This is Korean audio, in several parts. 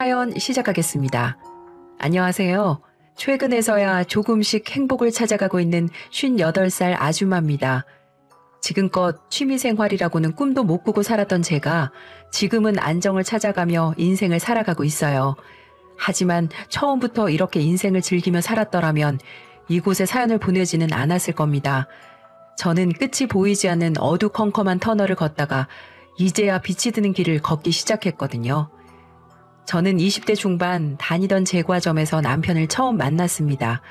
사연 시작하겠습니다. 안녕하세요. 최근에서야 조금씩 행복을 찾아가고 있는 58살 아줌마입니다. 지금껏 취미생활이라고는 꿈도 못 꾸고 살았던 제가 지금은 안정을 찾아가며 인생을 살아가고 있어요. 하지만 처음부터 이렇게 인생을 즐기며 살았더라면 이곳에 사연을 보내지는 않았을 겁니다. 저는 끝이 보이지 않는 어두컴컴한 터널을 걷다가 이제야 빛이 드는 길을 걷기 시작했거든요. 저는 20대 중반 다니던 제과점에서 남편을 처음 만났습니다.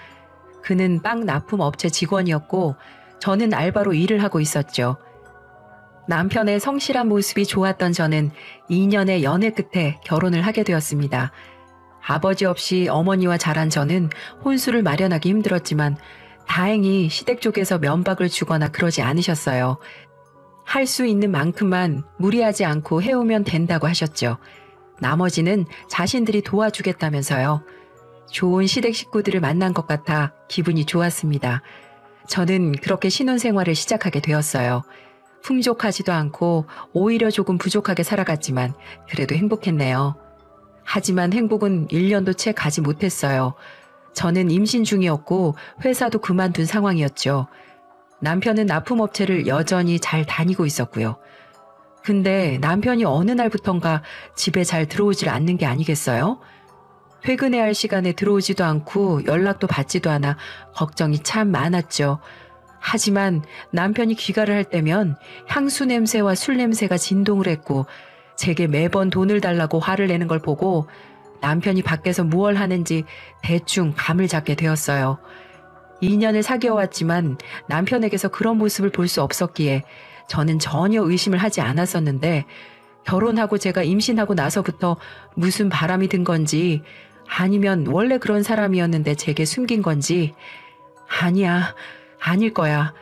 그는 빵 납품 업체 직원이었고 저는 알바로 일을 하고 있었죠. 남편의 성실한 모습이 좋았던 저는 2년의 연애 끝에 결혼을 하게 되었습니다. 아버지 없이 어머니와 자란 저는 혼수를 마련하기 힘들었지만 다행히 시댁 쪽에서 면박을 주거나 그러지 않으셨어요. 할 수 있는 만큼만 무리하지 않고 해오면 된다고 하셨죠. 나머지는 자신들이 도와주겠다면서요. 좋은 시댁 식구들을 만난 것 같아 기분이 좋았습니다. 저는 그렇게 신혼생활을 시작하게 되었어요. 풍족하지도 않고 오히려 조금 부족하게 살아갔지만 그래도 행복했네요. 하지만 행복은 1년도 채 가지 못했어요. 저는 임신 중이었고 회사도 그만둔 상황이었죠. 남편은 납품업체를 여전히 잘 다니고 있었고요. 근데 남편이 어느 날부턴가 집에 잘 들어오질 않는 게 아니겠어요? 퇴근해야 할 시간에 들어오지도 않고 연락도 받지도 않아 걱정이 참 많았죠. 하지만 남편이 귀가를 할 때면 향수 냄새와 술 냄새가 진동을 했고 제게 매번 돈을 달라고 화를 내는 걸 보고 남편이 밖에서 무얼 하는지 대충 감을 잡게 되었어요. 2년을 사귀어왔지만 남편에게서 그런 모습을 볼 수 없었기에 저는 전혀 의심을 하지 않았었는데 결혼하고 제가 임신하고 나서부터 무슨 바람이 든 건지 아니면 원래 그런 사람이었는데 제게 숨긴 건지 아니야, 아닐 거야.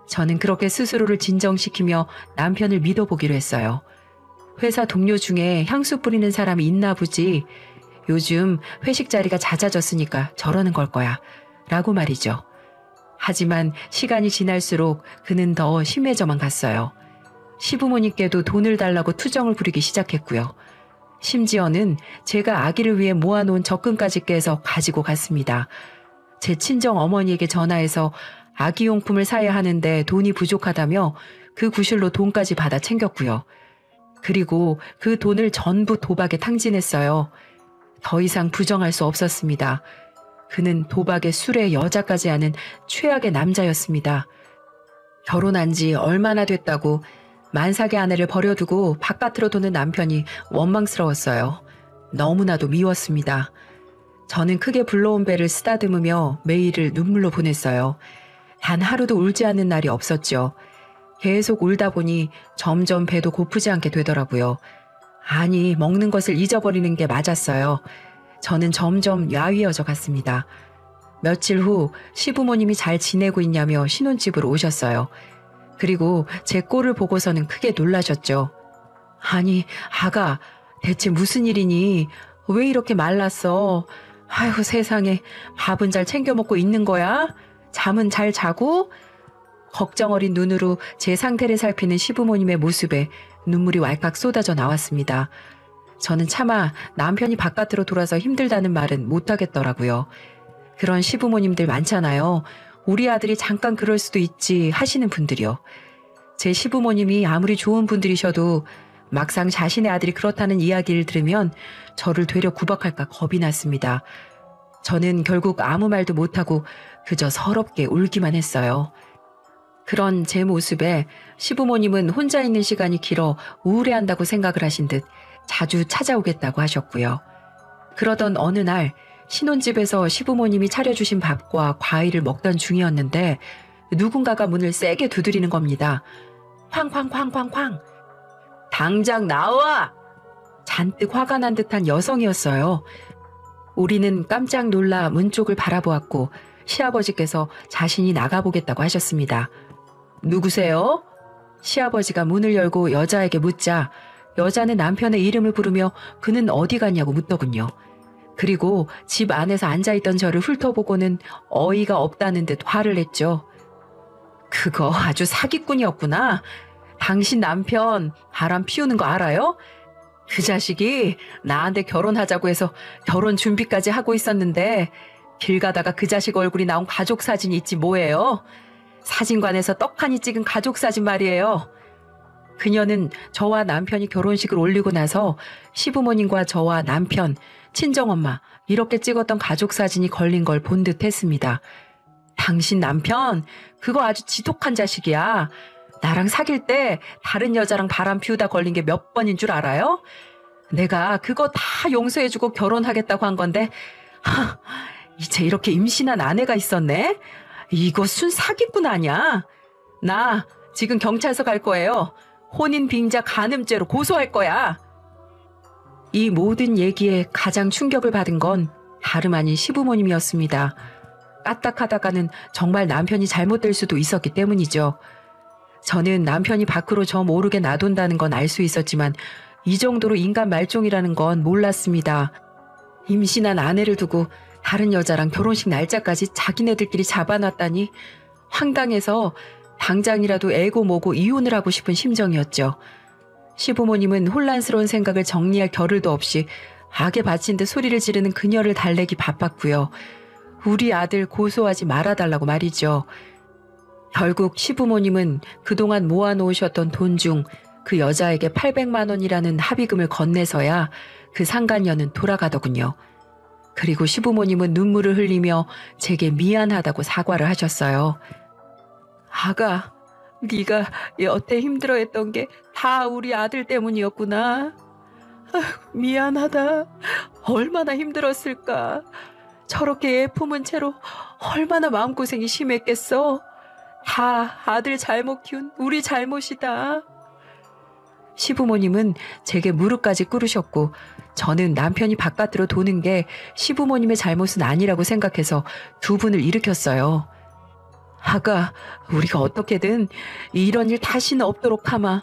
저는 그렇게 스스로를 진정시키며 남편을 믿어보기로 했어요. 회사 동료 중에 향수 뿌리는 사람이 있나 보지. 요즘 회식 자리가 잦아졌으니까 저러는 걸 거야. 라고 말이죠. 하지만 시간이 지날수록 그는 더 심해져만 갔어요. 시부모님께도 돈을 달라고 투정을 부리기 시작했고요. 심지어는 제가 아기를 위해 모아놓은 적금까지 깨서 가지고 갔습니다. 제 친정 어머니에게 전화해서 아기용품을 사야 하는데 돈이 부족하다며 그 구실로 돈까지 받아 챙겼고요. 그리고 그 돈을 전부 도박에 탕진했어요. 더 이상 부정할 수 없었습니다. 그는 도박에 술에 여자까지 하는 최악의 남자였습니다. 결혼한 지 얼마나 됐다고 만삭의 아내를 버려두고 바깥으로 도는 남편이 원망스러웠어요. 너무나도 미웠습니다. 저는 크게 불러온 배를 쓰다듬으며 매일을 눈물로 보냈어요. 단 하루도 울지 않는 날이 없었죠. 계속 울다 보니 점점 배도 고프지 않게 되더라고요. 아니, 먹는 것을 잊어버리는 게 맞았어요. 저는 점점 야위어져 갔습니다. 며칠 후 시부모님이 잘 지내고 있냐며 신혼집으로 오셨어요. 그리고 제 꼴을 보고서는 크게 놀라셨죠. 아니, 아가, 대체 무슨 일이니? 왜 이렇게 말랐어? 아이고 세상에, 밥은 잘 챙겨 먹고 있는 거야? 잠은 잘 자고? 걱정 어린 눈으로 제 상태를 살피는 시부모님의 모습에 눈물이 왈칵 쏟아져 나왔습니다. 저는 차마 남편이 바깥으로 돌아서 힘들다는 말은 못하겠더라고요. 그런 시부모님들 많잖아요. 우리 아들이 잠깐 그럴 수도 있지 하시는 분들이요. 제 시부모님이 아무리 좋은 분들이셔도 막상 자신의 아들이 그렇다는 이야기를 들으면 저를 되려 구박할까 겁이 났습니다. 저는 결국 아무 말도 못하고 그저 서럽게 울기만 했어요. 그런 제 모습에 시부모님은 혼자 있는 시간이 길어 우울해한다고 생각을 하신 듯 자주 찾아오겠다고 하셨고요. 그러던 어느 날 신혼집에서 시부모님이 차려주신 밥과 과일을 먹던 중이었는데 누군가가 문을 세게 두드리는 겁니다. 쾅쾅쾅쾅쾅. 당장 나와! 잔뜩 화가 난 듯한 여성이었어요. 우리는 깜짝 놀라 문 쪽을 바라보았고 시아버지께서 자신이 나가보겠다고 하셨습니다. 누구세요? 시아버지가 문을 열고 여자에게 묻자 여자는 남편의 이름을 부르며 그는 어디 갔냐고 묻더군요. 그리고 집 안에서 앉아있던 저를 훑어보고는 어이가 없다는 듯 화를 냈죠. 그거 아주 사기꾼이었구나. 당신 남편 바람 피우는 거 알아요? 그 자식이 나한테 결혼하자고 해서 결혼 준비까지 하고 있었는데 길 가다가 그 자식 얼굴이 나온 가족 사진이 있지 뭐예요. 사진관에서 떡하니 찍은 가족 사진 말이에요. 그녀는 저와 남편이 결혼식을 올리고 나서 시부모님과 저와 남편, 친정엄마 이렇게 찍었던 가족 사진이 걸린 걸 본 듯 했습니다. 당신 남편 그거 아주 지독한 자식이야. 나랑 사귈 때 다른 여자랑 바람 피우다 걸린 게 몇 번인 줄 알아요? 내가 그거 다 용서해주고 결혼하겠다고 한 건데 이제 이렇게 임신한 아내가 있었네? 이거 순 사기꾼 아니야? 나 지금 경찰서 갈 거예요. 혼인 빙자 간음죄로 고소할 거야. 이 모든 얘기에 가장 충격을 받은 건 다름 아닌 시부모님이었습니다. 까딱하다가는 정말 남편이 잘못될 수도 있었기 때문이죠. 저는 남편이 밖으로 저 모르게 놔둔다는 건 알 수 있었지만 이 정도로 인간 말종이라는 건 몰랐습니다. 임신한 아내를 두고 다른 여자랑 결혼식 날짜까지 자기네들끼리 잡아놨다니 황당해서 당장이라도 애고 뭐고 이혼을 하고 싶은 심정이었죠. 시부모님은 혼란스러운 생각을 정리할 겨를도 없이 악에 바친 듯 소리를 지르는 그녀를 달래기 바빴고요. 우리 아들 고소하지 말아달라고 말이죠. 결국 시부모님은 그동안 모아놓으셨던 돈 중 그 여자에게 800만 원이라는 합의금을 건네서야 그 상간녀는 돌아가더군요. 그리고 시부모님은 눈물을 흘리며 제게 미안하다고 사과를 하셨어요. 아가, 네가 여태 힘들어했던 게 다 우리 아들 때문이었구나. 미안하다. 얼마나 힘들었을까. 저렇게 애 품은 채로 얼마나 마음고생이 심했겠어. 다 아들 잘못 키운 우리 잘못이다. 시부모님은 제게 무릎까지 꿇으셨고 저는 남편이 바깥으로 도는 게 시부모님의 잘못은 아니라고 생각해서 두 분을 일으켰어요. 아가, 우리가 어떻게든 이런 일 다시는 없도록 하마.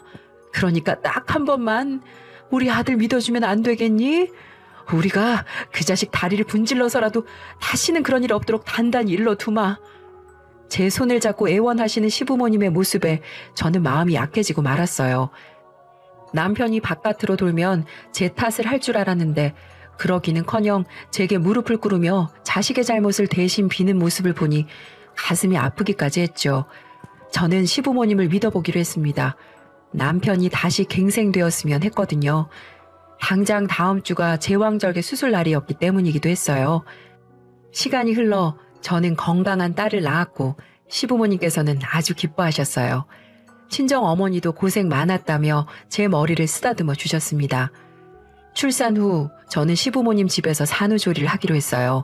그러니까 딱 한 번만 우리 아들 믿어주면 안 되겠니? 우리가 그 자식 다리를 분질러서라도 다시는 그런 일 없도록 단단히 일러두마. 제 손을 잡고 애원하시는 시부모님의 모습에 저는 마음이 약해지고 말았어요. 남편이 바깥으로 돌면 제 탓을 할 줄 알았는데 그러기는커녕 제게 무릎을 꿇으며 자식의 잘못을 대신 비는 모습을 보니 가슴이 아프기까지 했죠. 저는 시부모님을 믿어보기로 했습니다. 남편이 다시 갱생되었으면 했거든요. 당장 다음 주가 제왕절개 수술 날이었기 때문이기도 했어요. 시간이 흘러 저는 건강한 딸을 낳았고 시부모님께서는 아주 기뻐하셨어요. 친정 어머니도 고생 많았다며 제 머리를 쓰다듬어 주셨습니다. 출산 후 저는 시부모님 집에서 산후조리를 하기로 했어요.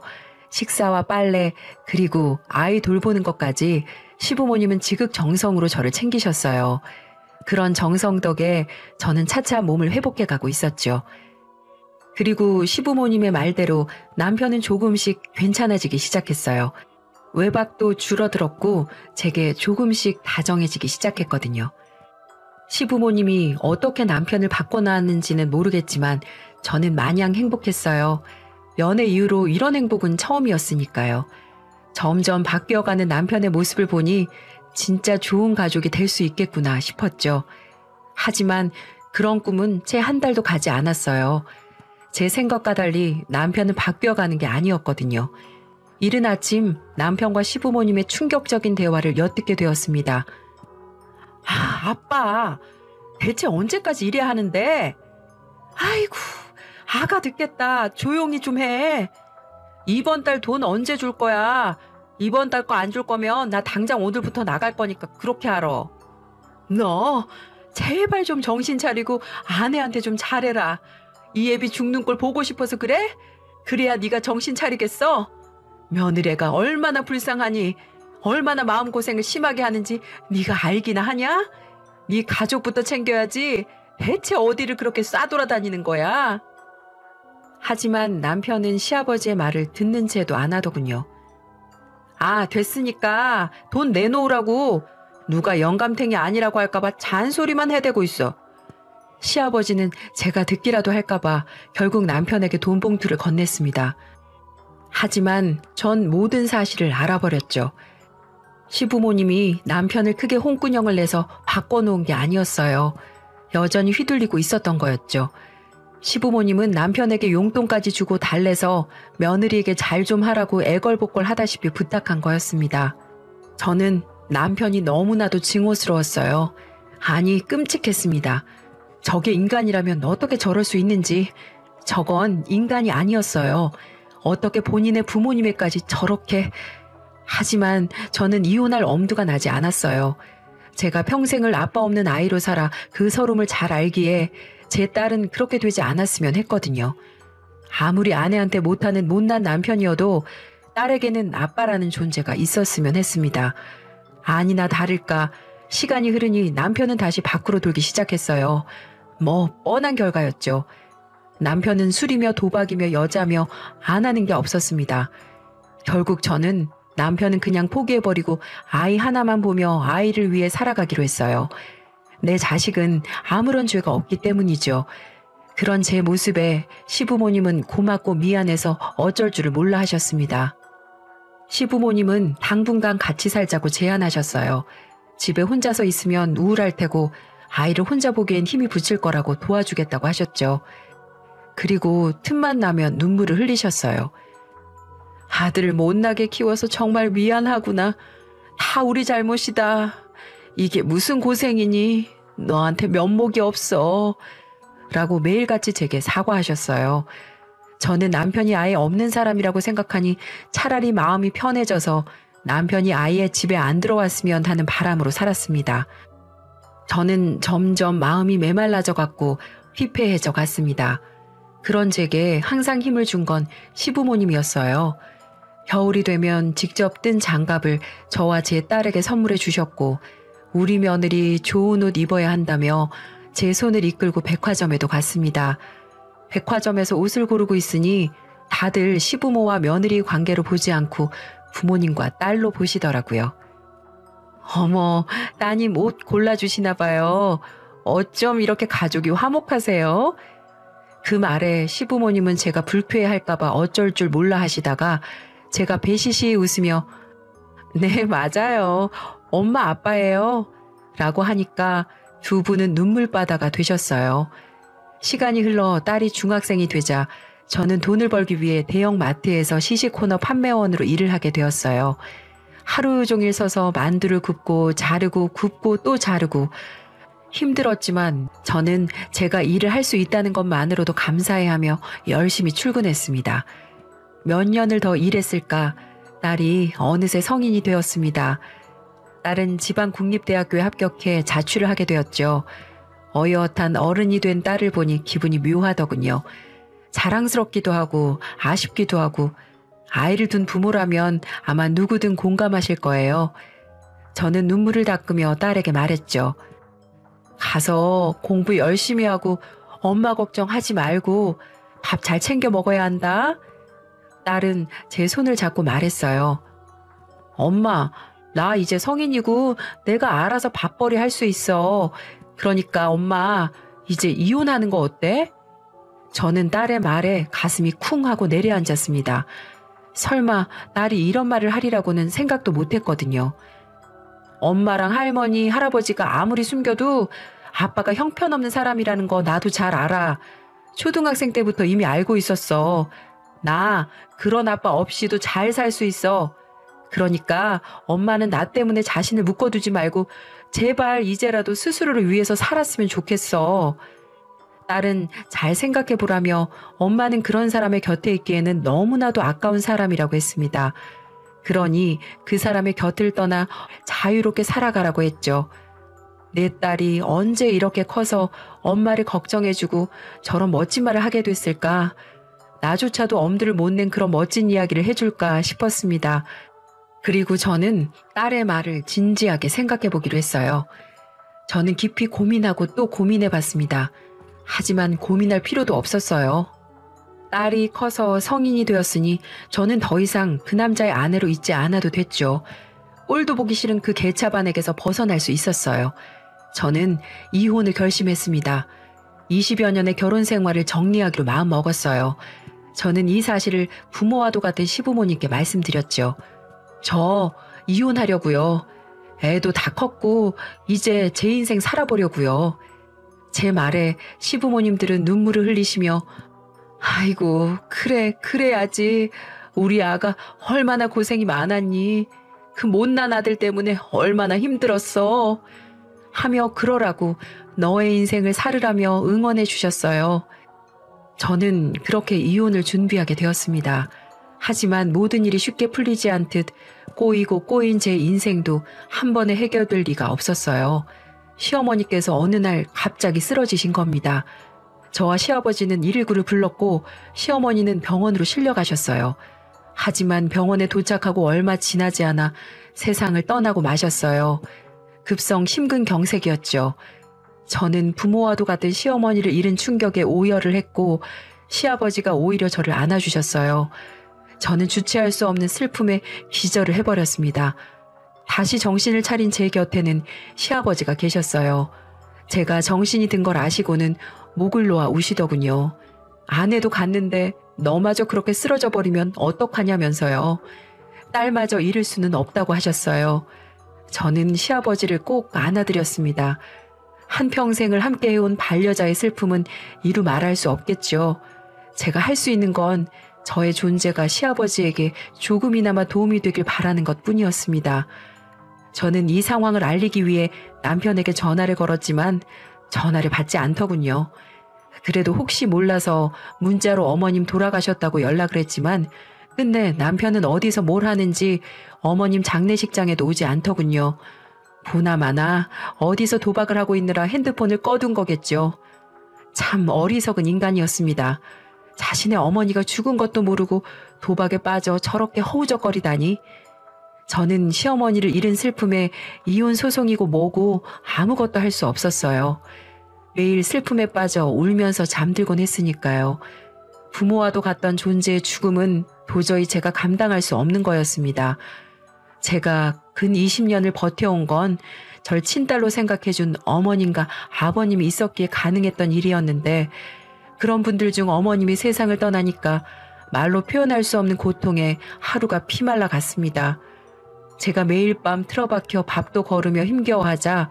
식사와 빨래 그리고 아이 돌보는 것까지 시부모님은 지극정성으로 저를 챙기셨어요. 그런 정성 덕에 저는 차차 몸을 회복해 가고 있었죠. 그리고 시부모님의 말대로 남편은 조금씩 괜찮아지기 시작했어요. 외박도 줄어들었고 제게 조금씩 다정해지기 시작했거든요. 시부모님이 어떻게 남편을 바꿔놨는지는 모르겠지만 저는 마냥 행복했어요. 연애 이후로 이런 행복은 처음이었으니까요. 점점 바뀌어가는 남편의 모습을 보니 진짜 좋은 가족이 될 수 있겠구나 싶었죠. 하지만 그런 꿈은 채 한 달도 가지 않았어요. 제 생각과 달리 남편은 바뀌어가는 게 아니었거든요. 이른 아침 남편과 시부모님의 충격적인 대화를 엿듣게 되었습니다. 아빠, 대체 언제까지 이래야 하는데? 아이고, 아가 듣겠다. 조용히 좀 해. 이번 달 돈 언제 줄 거야? 이번 달 거 안 줄 거면 나 당장 오늘부터 나갈 거니까 그렇게 알아. 너 제발 좀 정신 차리고 아내한테 좀 잘해라. 이 애비 죽는 꼴 보고 싶어서 그래? 그래야 네가 정신 차리겠어? 며느리가 얼마나 불쌍하니 얼마나 마음고생을 심하게 하는지 네가 알기나 하냐? 네 가족부터 챙겨야지. 대체 어디를 그렇게 싸돌아다니는 거야? 하지만 남편은 시아버지의 말을 듣는 채도 안 하더군요. 됐으니까 돈 내놓으라고. 누가 영감탱이 아니라고 할까봐 잔소리만 해대고 있어. 시아버지는 제가 듣기라도 할까봐 결국 남편에게 돈 봉투를 건넸습니다. 하지만 전 모든 사실을 알아버렸죠. 시부모님이 남편을 크게 홍군형을 내서 바꿔놓은 게 아니었어요. 여전히 휘둘리고 있었던 거였죠. 시부모님은 남편에게 용돈까지 주고 달래서 며느리에게 잘 좀 하라고 애걸복걸 하다시피 부탁한 거였습니다. 저는 남편이 너무나도 증오스러웠어요. 아니, 끔찍했습니다. 저게 인간이라면 어떻게 저럴 수 있는지. 저건 인간이 아니었어요. 어떻게 본인의 부모님에까지 저렇게. 하지만 저는 이혼할 엄두가 나지 않았어요. 제가 평생을 아빠 없는 아이로 살아 그 서름을 잘 알기에 제 딸은 그렇게 되지 않았으면 했거든요. 아무리 아내한테 못하는 못난 남편이어도 딸에게는 아빠라는 존재가 있었으면 했습니다. 아니나 다를까 시간이 흐르니 남편은 다시 밖으로 돌기 시작했어요. 뭐 뻔한 결과였죠. 남편은 술이며 도박이며 여자며 안 하는 게 없었습니다. 결국 저는 남편은 그냥 포기해버리고 아이 하나만 보며 아이를 위해 살아가기로 했어요. 내 자식은 아무런 죄가 없기 때문이죠. 그런 제 모습에 시부모님은 고맙고 미안해서 어쩔 줄을 몰라 하셨습니다. 시부모님은 당분간 같이 살자고 제안하셨어요. 집에 혼자서 있으면 우울할 테고 아이를 혼자 보기엔 힘이 붙일 거라고 도와주겠다고 하셨죠. 그리고 틈만 나면 눈물을 흘리셨어요. 아들을 못나게 키워서 정말 미안하구나. 다 우리 잘못이다. 이게 무슨 고생이니? 너한테 면목이 없어. 라고 매일같이 제게 사과하셨어요. 저는 남편이 아예 없는 사람이라고 생각하니 차라리 마음이 편해져서 남편이 아예 집에 안 들어왔으면 하는 바람으로 살았습니다. 저는 점점 마음이 메말라져 갔고 피폐해져 갔습니다. 그런 제게 항상 힘을 준 건 시부모님이었어요. 겨울이 되면 직접 뜬 장갑을 저와 제 딸에게 선물해 주셨고 우리 며느리 좋은 옷 입어야 한다며 제 손을 이끌고 백화점에도 갔습니다. 백화점에서 옷을 고르고 있으니 다들 시부모와 며느리 관계로 보지 않고 부모님과 딸로 보시더라고요. 어머, 따님 옷 골라주시나 봐요. 어쩜 이렇게 가족이 화목하세요? 그 말에 시부모님은 제가 불쾌해할까봐 어쩔 줄 몰라 하시다가 제가 배시시 웃으며 네, 맞아요. 엄마 아빠예요. 라고 하니까 두 분은 눈물바다가 되셨어요. 시간이 흘러 딸이 중학생이 되자 저는 돈을 벌기 위해 대형 마트에서 시식코너 판매원으로 일을 하게 되었어요. 하루 종일 서서 만두를 굽고 자르고 굽고 또 자르고 힘들었지만 저는 제가 일을 할 수 있다는 것만으로도 감사해하며 열심히 출근했습니다. 몇 년을 더 일했을까 딸이 어느새 성인이 되었습니다. 딸은 지방국립대학교에 합격해 자취를 하게 되었죠. 어엿한 어른이 된 딸을 보니 기분이 묘하더군요. 자랑스럽기도 하고 아쉽기도 하고 아이를 둔 부모라면 아마 누구든 공감하실 거예요. 저는 눈물을 닦으며 딸에게 말했죠. 가서 공부 열심히 하고 엄마 걱정하지 말고 밥 잘 챙겨 먹어야 한다. 딸은 제 손을 잡고 말했어요. 엄마, 나 이제 성인이고 내가 알아서 밥벌이 할 수 있어. 그러니까 엄마, 이제 이혼하는 거 어때? 저는 딸의 말에 가슴이 쿵 하고 내려앉았습니다. 설마 딸이 이런 말을 하리라고는 생각도 못했거든요. 엄마랑 할머니, 할아버지가 아무리 숨겨도 아빠가 형편없는 사람이라는 거 나도 잘 알아. 초등학생 때부터 이미 알고 있었어. 나 그런 아빠 없이도 잘 살 수 있어. 그러니까 엄마는 나 때문에 자신을 묶어두지 말고 제발 이제라도 스스로를 위해서 살았으면 좋겠어. 딸은 잘 생각해보라며 엄마는 그런 사람의 곁에 있기에는 너무나도 아까운 사람이라고 했습니다. 그러니 그 사람의 곁을 떠나 자유롭게 살아가라고 했죠. 내 딸이 언제 이렇게 커서 엄마를 걱정해주고 저런 멋진 말을 하게 됐을까? 나조차도 엄두를 못 낸 그런 멋진 이야기를 해줄까 싶었습니다. 그리고 저는 딸의 말을 진지하게 생각해보기로 했어요. 저는 깊이 고민하고 또 고민해봤습니다. 하지만 고민할 필요도 없었어요. 딸이 커서 성인이 되었으니 저는 더 이상 그 남자의 아내로 있지 않아도 됐죠. 꼴도 보기 싫은 그 개차반에게서 벗어날 수 있었어요. 저는 이혼을 결심했습니다. 20여 년의 결혼 생활을 정리하기로 마음먹었어요. 저는 이 사실을 부모와도 같은 시부모님께 말씀드렸죠. 저 이혼하려고요. 애도 다 컸고 이제 제 인생 살아보려고요. 제 말에 시부모님들은 눈물을 흘리시며 아이고, 그래, 그래야지. 우리 아가 얼마나 고생이 많았니? 그 못난 아들 때문에 얼마나 힘들었어. 하며 그러라고 너의 인생을 살으라며 응원해 주셨어요. 저는 그렇게 이혼을 준비하게 되었습니다. 하지만 모든 일이 쉽게 풀리지 않듯 꼬이고 꼬인 제 인생도 한 번에 해결될 리가 없었어요. 시어머니께서 어느 날 갑자기 쓰러지신 겁니다. 저와 시아버지는 119를 불렀고 시어머니는 병원으로 실려가셨어요. 하지만 병원에 도착하고 얼마 지나지 않아 세상을 떠나고 마셨어요. 급성 심근경색이었죠. 저는 부모와도 같은 시어머니를 잃은 충격에 오열을 했고 시아버지가 오히려 저를 안아주셨어요. 저는 주체할 수 없는 슬픔에 기절을 해버렸습니다. 다시 정신을 차린 제 곁에는 시아버지가 계셨어요. 제가 정신이 든 걸 아시고는 목을 놓아 우시더군요. 아내도 갔는데 너마저 그렇게 쓰러져 버리면 어떡하냐면서요. 딸마저 잃을 수는 없다고 하셨어요. 저는 시아버지를 꼭 안아드렸습니다. 한평생을 함께 해온 반려자의 슬픔은 이루 말할 수 없겠죠. 제가 할 수 있는 건 저의 존재가 시아버지에게 조금이나마 도움이 되길 바라는 것뿐이었습니다. 저는 이 상황을 알리기 위해 남편에게 전화를 걸었지만 전화를 받지 않더군요. 그래도 혹시 몰라서 문자로 어머님 돌아가셨다고 연락을 했지만 끝내 남편은 어디서 뭘 하는지 어머님 장례식장에도 오지 않더군요. 보나마나 어디서 도박을 하고 있느라 핸드폰을 꺼둔 거겠죠. 참 어리석은 인간이었습니다. 자신의 어머니가 죽은 것도 모르고 도박에 빠져 저렇게 허우적거리다니. 저는 시어머니를 잃은 슬픔에 이혼 소송이고 뭐고 아무것도 할 수 없었어요. 매일 슬픔에 빠져 울면서 잠들곤 했으니까요. 부모와도 같던 존재의 죽음은 도저히 제가 감당할 수 없는 거였습니다. 제가 근 20년을 버텨온 건 절 친딸로 생각해준 어머님과 아버님이 있었기에 가능했던 일이었는데 그런 분들 중 어머님이 세상을 떠나니까 말로 표현할 수 없는 고통에 하루가 피말라 갔습니다. 제가 매일 밤 틀어박혀 밥도 거르며 힘겨워하자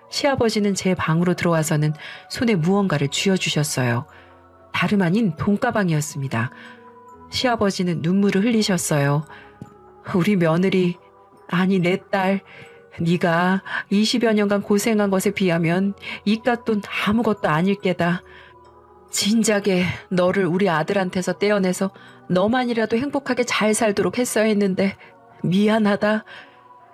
시아버지는 제 방으로 들어와서는 손에 무언가를 쥐어주셨어요. 다름 아닌 돈가방이었습니다. 시아버지는 눈물을 흘리셨어요. 우리 며느리, 아니 내 딸, 네가 20여 년간 고생한 것에 비하면 이깟돈 아무것도 아닐 게다. 진작에 너를 우리 아들한테서 떼어내서 너만이라도 행복하게 잘 살도록 했어야 했는데 미안하다.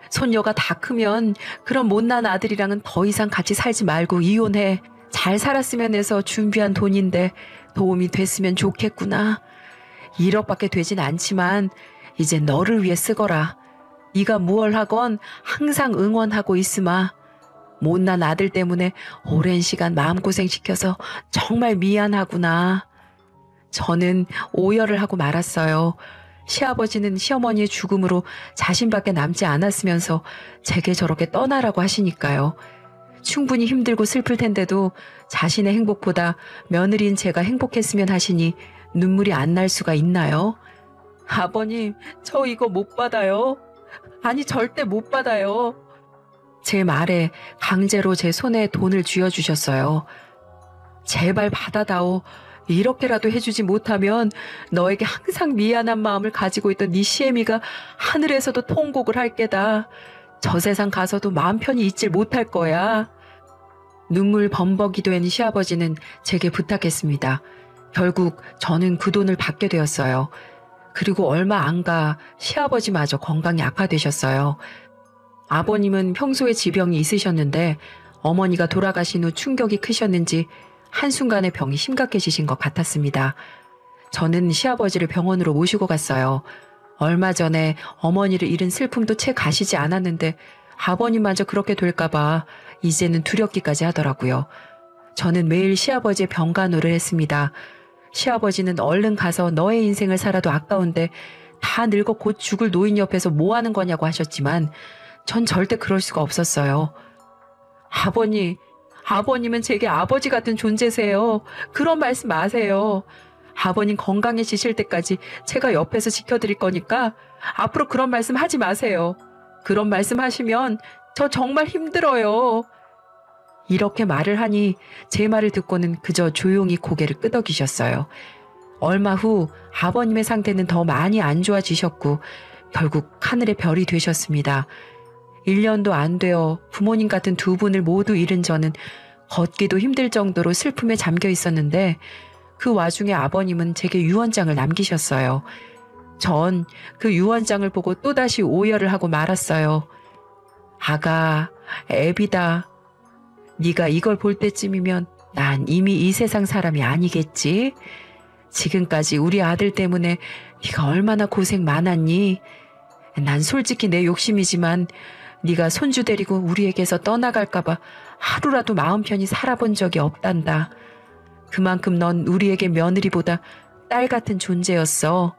손녀가 다 크면 그런 못난 아들이랑은 더 이상 같이 살지 말고 이혼해. 잘 살았으면 해서 준비한 돈인데 도움이 됐으면 좋겠구나. 1억밖에 되진 않지만 이제 너를 위해 쓰거라. 네가 무얼 하건 항상 응원하고 있으마. 못난 아들 때문에 오랜 시간 마음고생 시켜서 정말 미안하구나. 저는 오열을 하고 말았어요. 시아버지는 시어머니의 죽음으로 자신밖에 남지 않았으면서 제게 저렇게 떠나라고 하시니까요. 충분히 힘들고 슬플 텐데도 자신의 행복보다 며느리인 제가 행복했으면 하시니 눈물이 안 날 수가 있나요? 아버님, 저 이거 못 받아요. 아니, 절대 못 받아요. 제 말에 강제로 제 손에 돈을 쥐어주셨어요. 제발 받아다오. 이렇게라도 해주지 못하면 너에게 항상 미안한 마음을 가지고 있던 네 시애미가 하늘에서도 통곡을 할 게다. 저 세상 가서도 마음 편히 있질 못할 거야. 눈물 범벅이 된 시아버지는 제게 부탁했습니다. 결국 저는 그 돈을 받게 되었어요. 그리고 얼마 안 가 시아버지마저 건강이 악화되셨어요. 아버님은 평소에 지병이 있으셨는데 어머니가 돌아가신 후 충격이 크셨는지 한순간에 병이 심각해지신 것 같았습니다. 저는 시아버지를 병원으로 모시고 갔어요. 얼마 전에 어머니를 잃은 슬픔도 채 가시지 않았는데 아버님마저 그렇게 될까봐 이제는 두렵기까지 하더라고요. 저는 매일 시아버지의 병간호를 했습니다. 시아버지는 얼른 가서 너의 인생을 살아도 아까운데 다 늙어 곧 죽을 노인 옆에서 뭐 하는 거냐고 하셨지만 전 절대 그럴 수가 없었어요. 아버님은 제게 아버지 같은 존재세요. 그런 말씀 마세요. 아버님 건강해지실 때까지 제가 옆에서 지켜드릴 거니까 앞으로 그런 말씀 하지 마세요. 그런 말씀 하시면 저 정말 힘들어요. 이렇게 말을 하니 제 말을 듣고는 그저 조용히 고개를 끄덕이셨어요. 얼마 후 아버님의 상태는 더 많이 안 좋아지셨고 결국 하늘의 별이 되셨습니다. 1년도 안 되어 부모님 같은 두 분을 모두 잃은 저는 걷기도 힘들 정도로 슬픔에 잠겨 있었는데 그 와중에 아버님은 제게 유언장을 남기셨어요. 전 그 유언장을 보고 또다시 오열을 하고 말았어요. 아가, 애비다. 네가 이걸 볼 때쯤이면 난 이미 이 세상 사람이 아니겠지? 지금까지 우리 아들 때문에 네가 얼마나 고생 많았니? 난 솔직히 내 욕심이지만 네가 손주 데리고 우리에게서 떠나갈까봐 하루라도 마음 편히 살아본 적이 없단다. 그만큼 넌 우리에게 며느리보다 딸 같은 존재였어.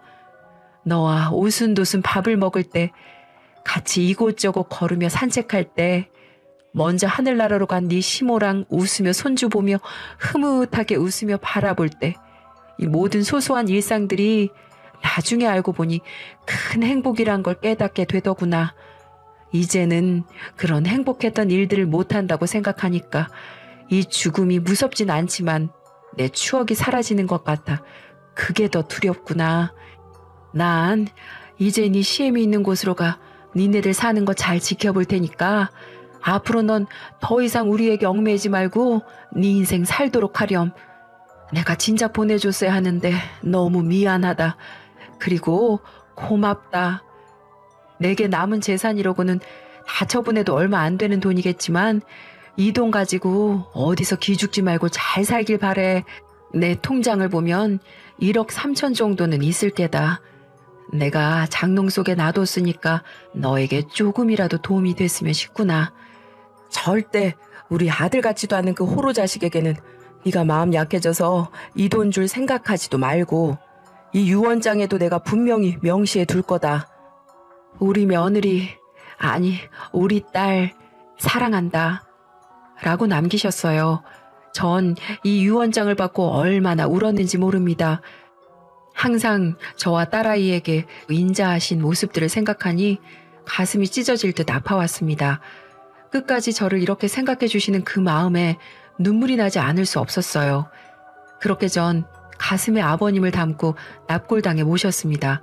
너와 오순도순 밥을 먹을 때, 같이 이곳저곳 걸으며 산책할 때, 먼저 하늘나라로 간 네 시모랑 웃으며 손주 보며 흐뭇하게 웃으며 바라볼 때, 이 모든 소소한 일상들이 나중에 알고 보니 큰 행복이란 걸 깨닫게 되더구나. 이제는 그런 행복했던 일들을 못한다고 생각하니까 이 죽음이 무섭진 않지만 내 추억이 사라지는 것 같아 그게 더 두렵구나. 난 이제 네 시엠이 있는 곳으로 가 니네들 사는 거 잘 지켜볼 테니까 앞으로 넌 더 이상 우리에게 얽매이지 말고 네 인생 살도록 하렴. 내가 진작 보내줬어야 하는데 너무 미안하다. 그리고 고맙다. 내게 남은 재산이라고는 다 처분해도 얼마 안 되는 돈이겠지만 이 돈 가지고 어디서 기죽지 말고 잘 살길 바래. 내 통장을 보면 1억 3천 정도는 있을 게다. 내가 장롱 속에 놔뒀으니까 너에게 조금이라도 도움이 됐으면 싶구나. 절대 우리 아들 같지도 않은 그 호로 자식에게는 네가 마음 약해져서 이 돈 줄 생각하지도 말고 이 유언장에도 내가 분명히 명시해 둘 거다. 우리 며느리, 아니 우리 딸 사랑한다. 라고 남기셨어요. 전 이 유언장을 받고 얼마나 울었는지 모릅니다. 항상 저와 딸아이에게 인자하신 모습들을 생각하니 가슴이 찢어질 듯 아파왔습니다. 끝까지 저를 이렇게 생각해 주시는 그 마음에 눈물이 나지 않을 수 없었어요. 그렇게 전 가슴에 아버님을 담고 납골당에 모셨습니다.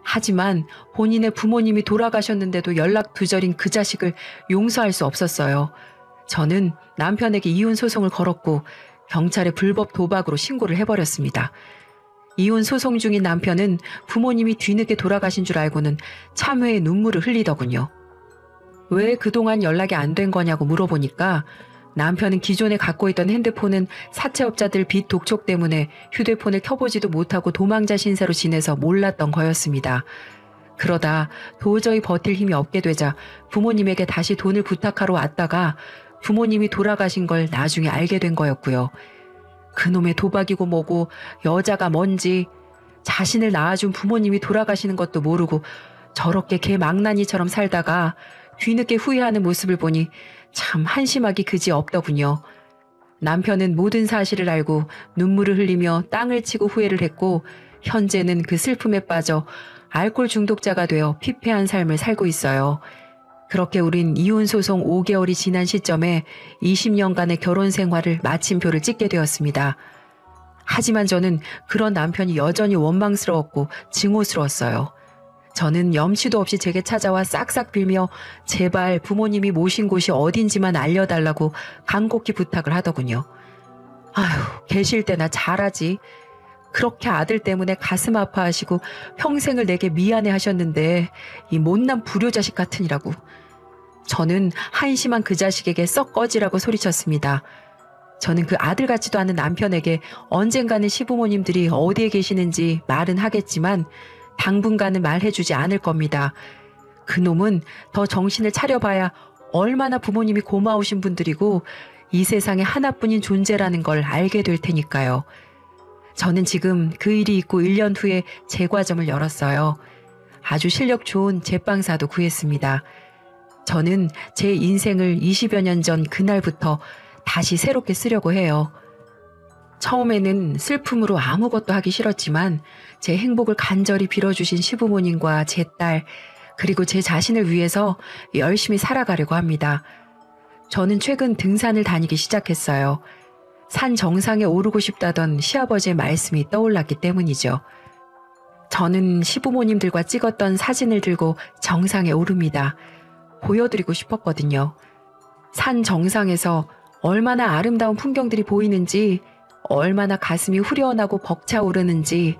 하지만 본인의 부모님이 돌아가셨는데도 연락 두절인 그 자식을 용서할 수 없었어요. 저는 남편에게 이혼 소송을 걸었고 경찰에 불법 도박으로 신고를 해버렸습니다. 이혼 소송 중인 남편은 부모님이 뒤늦게 돌아가신 줄 알고는 참회의 눈물을 흘리더군요. 왜 그동안 연락이 안 된 거냐고 물어보니까 남편은 기존에 갖고 있던 핸드폰은 사채업자들 빚 독촉 때문에 휴대폰을 켜보지도 못하고 도망자 신세로 지내서 몰랐던 거였습니다. 그러다 도저히 버틸 힘이 없게 되자 부모님에게 다시 돈을 부탁하러 왔다가 부모님이 돌아가신 걸 나중에 알게 된 거였고요. 그놈의 도박이고 뭐고 여자가 뭔지 자신을 낳아준 부모님이 돌아가시는 것도 모르고 저렇게 개망나니처럼 살다가 뒤늦게 후회하는 모습을 보니 참 한심하기 그지 없더군요. 남편은 모든 사실을 알고 눈물을 흘리며 땅을 치고 후회를 했고 현재는 그 슬픔에 빠져 알코올 중독자가 되어 피폐한 삶을 살고 있어요. 그렇게 우린 이혼 소송 5개월이 지난 시점에 20년간의 결혼 생활을 마침표를 찍게 되었습니다. 하지만 저는 그런 남편이 여전히 원망스러웠고 증오스러웠어요. 저는 염치도 없이 제게 찾아와 싹싹 빌며 제발 부모님이 모신 곳이 어딘지만 알려달라고 간곡히 부탁을 하더군요. 아휴, 계실 때나 잘하지. 그렇게 아들 때문에 가슴 아파하시고 평생을 내게 미안해 하셨는데 이 못난 불효자식 같으니라고. 저는 한심한 그 자식에게 썩 꺼지라고 소리쳤습니다. 저는 그 아들 같지도 않은 남편에게 언젠가는 시부모님들이 어디에 계시는지 말은 하겠지만 당분간은 말해주지 않을 겁니다. 그놈은 더 정신을 차려봐야 얼마나 부모님이 고마우신 분들이고 이 세상에 하나뿐인 존재라는 걸 알게 될 테니까요. 저는 지금 그 일이 있고 1년 후에 제과점을 열었어요. 아주 실력 좋은 제빵사도 구했습니다. 저는 제 인생을 20여 년 전 그날부터 다시 새롭게 쓰려고 해요. 처음에는 슬픔으로 아무것도 하기 싫었지만 제 행복을 간절히 빌어주신 시부모님과 제 딸, 그리고 제 자신을 위해서 열심히 살아가려고 합니다. 저는 최근 등산을 다니기 시작했어요. 산 정상에 오르고 싶다던 시아버지의 말씀이 떠올랐기 때문이죠. 저는 시부모님들과 찍었던 사진을 들고 정상에 오릅니다. 보여드리고 싶었거든요. 산 정상에서 얼마나 아름다운 풍경들이 보이는지, 얼마나 가슴이 후련하고 벅차오르는지.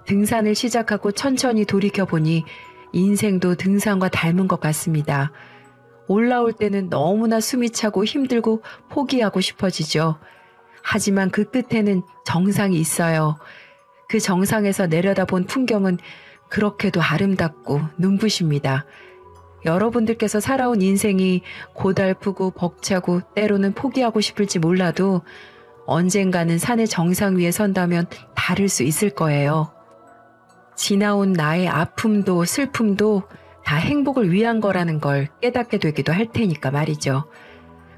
등산을 시작하고 천천히 돌이켜보니 인생도 등산과 닮은 것 같습니다. 올라올 때는 너무나 숨이 차고 힘들고 포기하고 싶어지죠. 하지만 그 끝에는 정상이 있어요. 그 정상에서 내려다본 풍경은 그렇게도 아름답고 눈부십니다. 여러분들께서 살아온 인생이 고달프고 벅차고 때로는 포기하고 싶을지 몰라도 언젠가는 산의 정상 위에 선다면 다를 수 있을 거예요. 지나온 나의 아픔도 슬픔도 다 행복을 위한 거라는 걸 깨닫게 되기도 할 테니까 말이죠.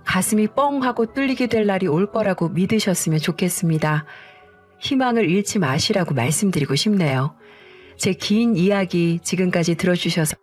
가슴이 뻥하고 뚫리게 될 날이 올 거라고 믿으셨으면 좋겠습니다. 희망을 잃지 마시라고 말씀드리고 싶네요. 제 긴 이야기 지금까지 들어주셔서